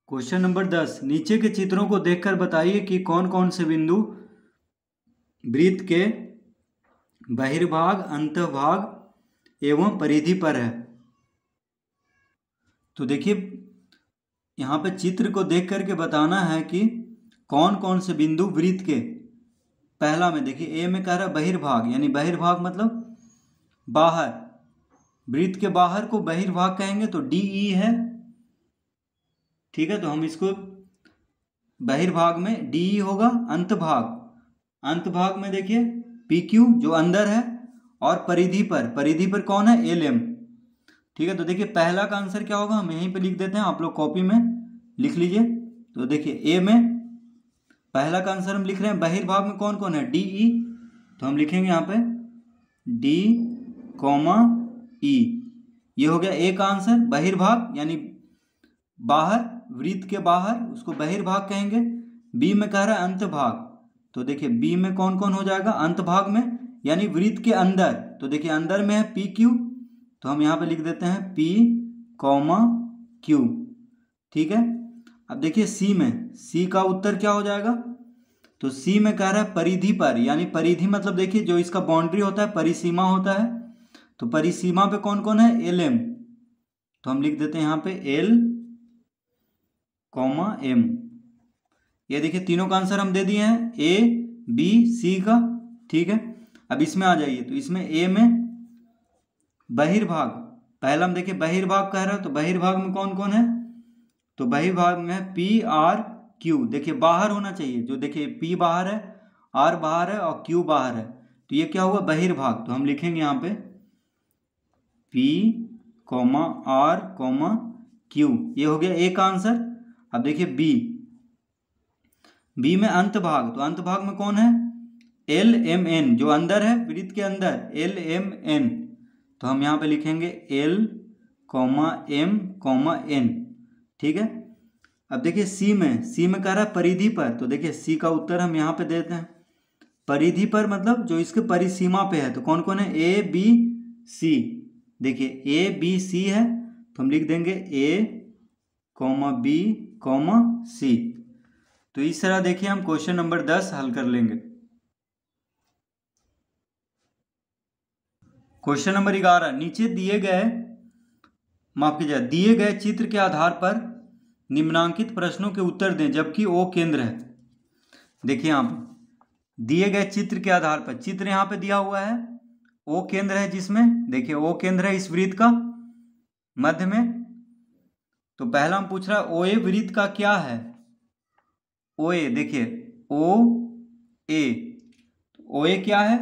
Question number 10, नीचे के चित्रों को देखकर बताइए कि कौन कौन से बिंदु वृत्त के बहिर्भाग, अंतभाग एवं परिधि पर है। तो देखिए यहाँ पे चित्र को देख करके बताना है कि कौन कौन से बिंदु वृत्त के, पहला में देखिए ए में कह रहा है बहिर्भाग, यानी बहिर्भाग मतलब बाहर, वृत्त के बाहर को बहिर्भाग कहेंगे तो डी ई है। ठीक है, तो हम इसको बहिर्भाग में डी ई होगा। अंतभाग में देखिए पी क्यू जो अंदर है, और परिधि पर कौन है, एल एम। ठीक है, तो देखिए पहला का आंसर क्या होगा, हम यहीं पे लिख देते हैं, आप लोग कॉपी में लिख लीजिए। तो देखिए ए में पहला का आंसर हम लिख रहे हैं, बहिर्भाग में कौन कौन है, डी ई, तो हम लिखेंगे यहाँ पे डी कॉमा ई। ये हो गया ए का आंसर। बहिर्भाग यानी बाहर, वृत्त के बाहर, उसको बहिर्भाग कहेंगे। बी में कह रहा है अंतभाग, तो देखिए बी में कौन कौन हो जाएगा, अंतभाग में यानी वृत्त के अंदर, तो देखिए अंदर में है पी क्यू, तो हम यहाँ पे लिख देते हैं पी कॉमा क्यू। ठीक है, अब देखिए सी में, सी का उत्तर क्या हो जाएगा, तो सी में कह रहा है परिधि पर, यानी परिधि मतलब देखिए जो इसका बाउंड्री होता है, परिसीमा होता है, तो परिसीमा पे कौन कौन है, एल एम, तो हम लिख देते हैं यहाँ पे एल कॉमा एम। ये देखिए तीनों का आंसर हम दे दिए हैं, ए बी सी का। ठीक है, अब इसमें आ जाइए, तो इसमें ए में बहिर्भाग, पहला हम देखिए बहिर्भाग कह रहा है, तो बहिर्भाग में कौन कौन है, तो बहिर्भाग में पी आर क्यू, देखिए बाहर होना चाहिए, जो देखिए पी बाहर है, आर बाहर है और क्यू बाहर है, तो ये क्या हुआ बहिर्भाग, तो हम लिखेंगे यहाँ पे P comma R comma Q. ये हो गया ए का आंसर। अब देखिए बी में अंतभाग, तो अंतभाग में कौन है, एल एम एन, जो अंदर है वृत्त के अंदर, एल एम एन, तो हम यहाँ पे लिखेंगे L comma M comma N. ठीक है, अब देखिए सी में कह रहा है परिधि पर, तो देखिए सी का उत्तर हम यहाँ पे देते हैं, परिधि पर मतलब जो इसके परिसीमा पे है, तो कौन कौन है, ए बी सी, देखिए ए बी सी है, तो हम लिख देंगे ए कॉमा बी कॉमा सी। तो इस तरह देखिए हम क्वेश्चन नंबर 10 हल कर लेंगे। क्वेश्चन नंबर 11, नीचे दिए गए चित्र के आधार पर निम्नांकित प्रश्नों के उत्तर दें जबकि ओ केंद्र है। देखिए यहाँ पे दिए गए चित्र के आधार पर, चित्र यहाँ पे दिया हुआ है, ओ केंद्र है जिसमें, देखिए ओ केंद्र है इस वृत्त का मध्य में, तो पहला हम पूछ रहा है ओ ए वृत्त का क्या है, ओ ए, देखिए ओ ए, ओ ए क्या है,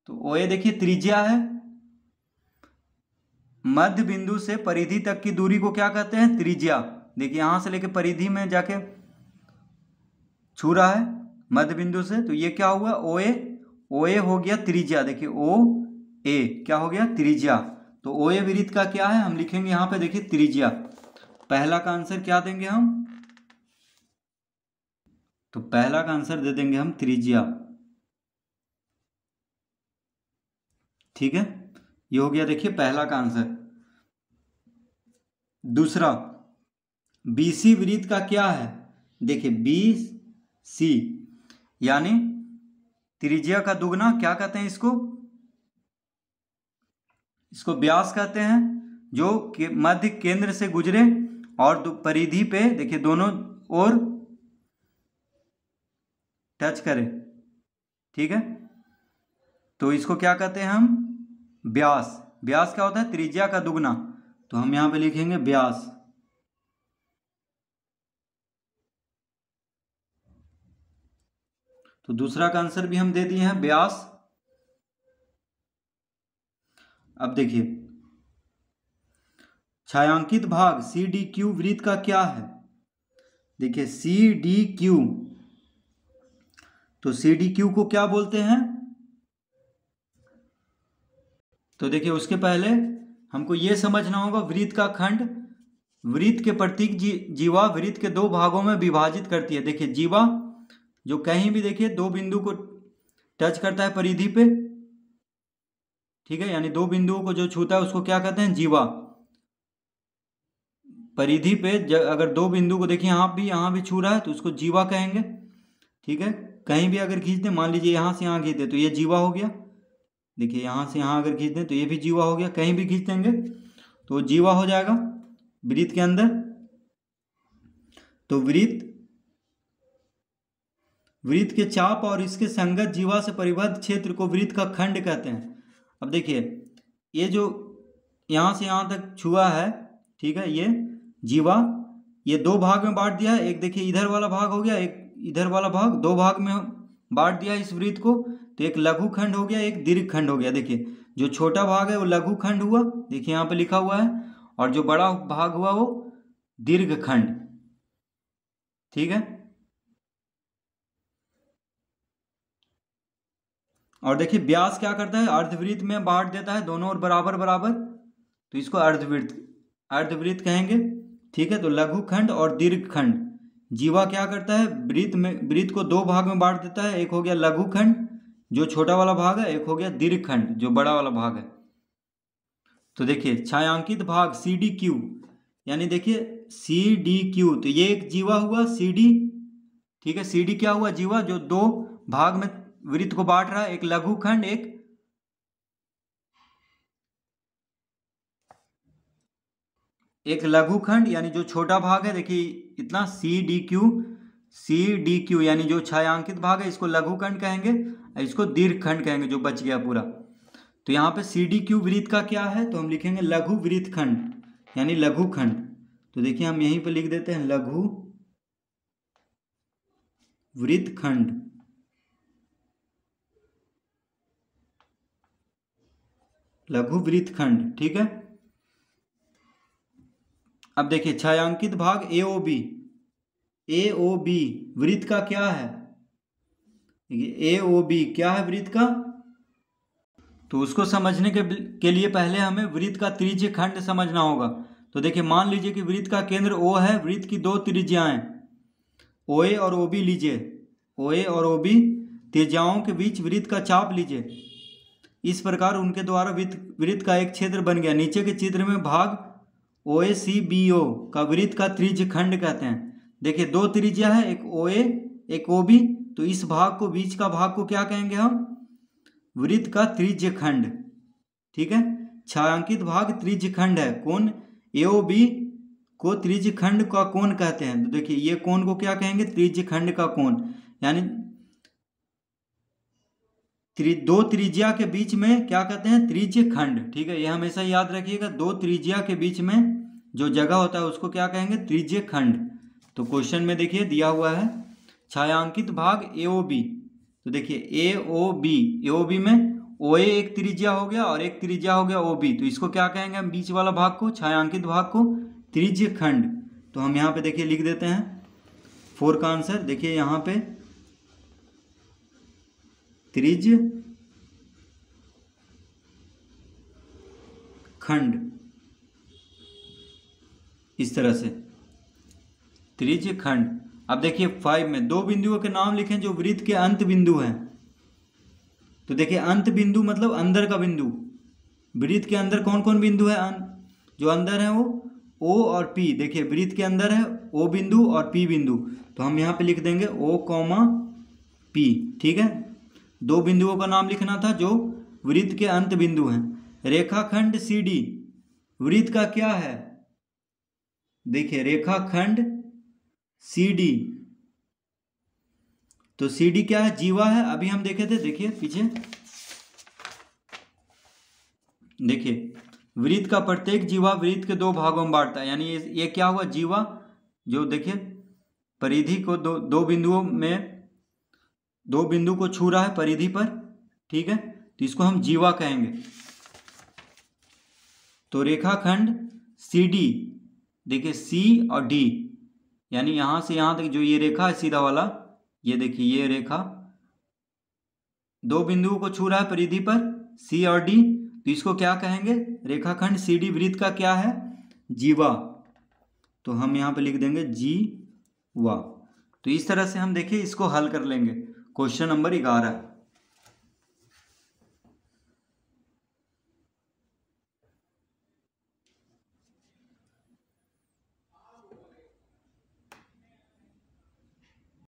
तो ओ ए देखिए त्रिज्या है, मध्य बिंदु से परिधि तक की दूरी को क्या कहते हैं, त्रिज्या। देखिए यहां से लेके परिधि में जाके छू रहा है मध्य बिंदु से, तो ये क्या हुआ, ओ ए हो गया त्रिज्या, देखिए ओ ए क्या हो गया, त्रिज्या। तो ओ ए वृत्त का क्या है, हम लिखेंगे यहाँ पे देखिए त्रिज्या। पहला का आंसर क्या देंगे हम, तो पहला का आंसर दे देंगे हम त्रिज्या। ठीक है, ये हो गया देखिए पहला का आंसर। दूसरा, बीसी वृत्त का क्या है, देखिए बी सी यानी त्रिज्या का दुगना, क्या कहते हैं इसको व्यास कहते हैं, जो मध्य केंद्र से गुजरे और परिधि पे देखिए दोनों ओर टच करे। ठीक है, तो इसको क्या कहते हैं हम, व्यास। व्यास क्या होता है, त्रिज्या का दुगना, तो हम यहां पे लिखेंगे व्यास। तो दूसरा का आंसर भी हम दे दिए हैं व्यास। अब देखिए छायांकित भाग सी डी क्यू वृत्त का क्या है, देखिए सी डी क्यू, तो सी डी क्यू को क्या बोलते हैं, तो देखिए उसके पहले हमको यह समझना होगा वृत्त का खंड, वृत्त के प्रतीक जीवा वृत्त के दो भागों में विभाजित करती है। देखिए जीवा जो कहीं भी देखिए दो बिंदु को टच करता है परिधि पे, ठीक है, यानी दो बिंदुओं को जो छूता है उसको क्या कहते हैं, जीवा। परिधि पे अगर दो बिंदु को देखिए यहाँ भी छू रहा है तो उसको जीवा कहेंगे। ठीक है, कहीं भी अगर खींच दें, मान लीजिए यहाँ से यहाँ खींच दें तो ये जीवा हो गया। देखिए यहाँ से यहाँ अगर खींच दें तो ये भी जीवा हो गया, कहीं भी खींच देंगे तो जीवा हो जाएगा वृत्त के अंदर। तो वृत्त के चाप और इसके संगत जीवा से परिबद्ध क्षेत्र को वृत्त का खंड कहते हैं। अब देखिए ये जो यहाँ से यहाँ तक छुआ है, ठीक है, ये जीवा, ये दो भाग में बांट दिया है। एक देखिए इधर वाला भाग हो गया, एक इधर वाला भाग, दो भाग में बांट दिया इस वृत्त को। तो एक लघु खंड हो गया, एक दीर्घ खंड हो गया। देखिए जो छोटा भाग है वो लघु खंड हुआ, देखिए यहाँ पे लिखा हुआ है, और जो बड़ा भाग हुआ वो दीर्घ खंड। ठीक है, और देखिए व्यास क्या करता है, अर्धवृत्त में बांट देता है दोनों ओर बराबर बराबर, तो इसको अर्धवृत्त कहेंगे। ठीक है, तो लघु खंड और दीर्घ खंड। जीवा क्या करता है, वृत्त को दो भाग में बांट देता है, एक हो गया लघु खंड जो छोटा वाला भाग है, एक हो गया दीर्घ खंड जो बड़ा वाला भाग है। तो देखिए छायांकित भाग सी डी क्यू, यानी देखिए सी डी क्यू, तो ये एक जीवा हुआ सी डी। ठीक है, सी डी क्या हुआ, जीवा जो दो भाग में वृत्त को बांट रहा है, एक लघु खंड एक लघु खंड, यानी जो छोटा भाग है। देखिए इतना सी डी क्यू यानी जो छायांकित भाग है इसको लघु खंड कहेंगे, इसको दीर्घ खंड कहेंगे जो बच गया पूरा। तो यहाँ पे सी डी क्यू वृत्त का क्या है, तो हम लिखेंगे लघु वृत्त खंड यानी लघु खंड। तो देखिए हम यहीं पे लिख देते हैं लघु वृत्त खंड। लघु वृत्त खंड, ठीक है। अब देखिए छायांकित भाग ए ओ बी वृत्त का क्या है, ए ओ बी क्या है वृत्त का। तो उसको समझने के लिए पहले हमें वृत्त का त्रिज्य खंड समझना होगा। तो देखिए मान लीजिए कि वृत्त का केंद्र O है, वृत्त की दो त्रिज्याएं OA और OB लीजिए, OA और OB त्रिज्याओं के बीच वृत्त का चाप लीजिए। इस प्रकार उनके द्वारा वृत्त का एक क्षेत्र बन गया। नीचे के चित्र में भाग OACBO का वृत्त का त्रिज्य खंड कहते हैं। देखिए दो त्रिज्या है, एक OA एक OB, तो इस भाग को, बीच का भाग को क्या कहेंगे हम, वृत्त का त्रिज्य खंड। ठीक है, छायांकित भाग त्रिज्य खंड है। कोण AOB को त्रिज्य खंड का कोण कहते हैं। तो देखिए ये कोण को क्या कहेंगे, त्रिज्य खंड का कोण, यानी दो त्रिज्या के बीच में क्या कहते हैं, त्रिज्य खंड। ठीक है, ये हमेशा याद रखिएगा, दो त्रिज्या के बीच में जो जगह होता है उसको क्या कहेंगे, त्रिज्य खंड। तो क्वेश्चन में देखिए दिया हुआ है छायांकित भाग AOB। तो देखिए AOB में OA एक त्रिज्या हो गया और एक त्रिज्या हो गया OB, तो इसको क्या कहेंगे हम, बीच वाला भाग को, छायांकित भाग को त्रिज्य खंड। तो हम यहाँ पे देखिए लिख देते हैं 4 का आंसर। देखिए यहाँ पे त्रिज्य खंड, इस तरह से त्रिज्य खंड। अब देखिए 5 में दो बिंदुओं के नाम लिखें जो वृत्त के अंत बिंदु हैं। तो देखिए अंत बिंदु मतलब अंदर का बिंदु। वृत्त के अंदर कौन कौन बिंदु है, जो अंदर है वो O और P। देखिए वृत्त के अंदर है O बिंदु और P बिंदु, तो हम यहाँ पे लिख देंगे O, P। ठीक है, दो बिंदुओं का नाम लिखना था जो वृत्त के अंत बिंदु हैं। रेखाखंड CD वृत्त का क्या है, देखिए रेखाखंड CD, तो CD क्या है, जीवा है। अभी हम देखे थे, देखिए पीछे देखिए वृत्त का प्रत्येक जीवा वृत्त के दो भागों में बांटता है, यानी ये क्या हुआ, जीवा जो देखिए परिधि को दो बिंदु को छू रहा है परिधि पर। ठीक है, तो इसको हम जीवा कहेंगे। तो रेखाखंड CD देखिए C और D, यानी यहां से यहां तक जो ये रेखा है सीधा वाला, ये देखिए ये रेखा दो बिंदुओं को छू रहा है परिधि पर C और D, तो इसको क्या कहेंगे, रेखाखंड CD वृत्त का क्या है, जीवा। तो हम यहाँ पे लिख देंगे जीवा। तो इस तरह से हम देखिए इसको हल कर लेंगे। Question number 11।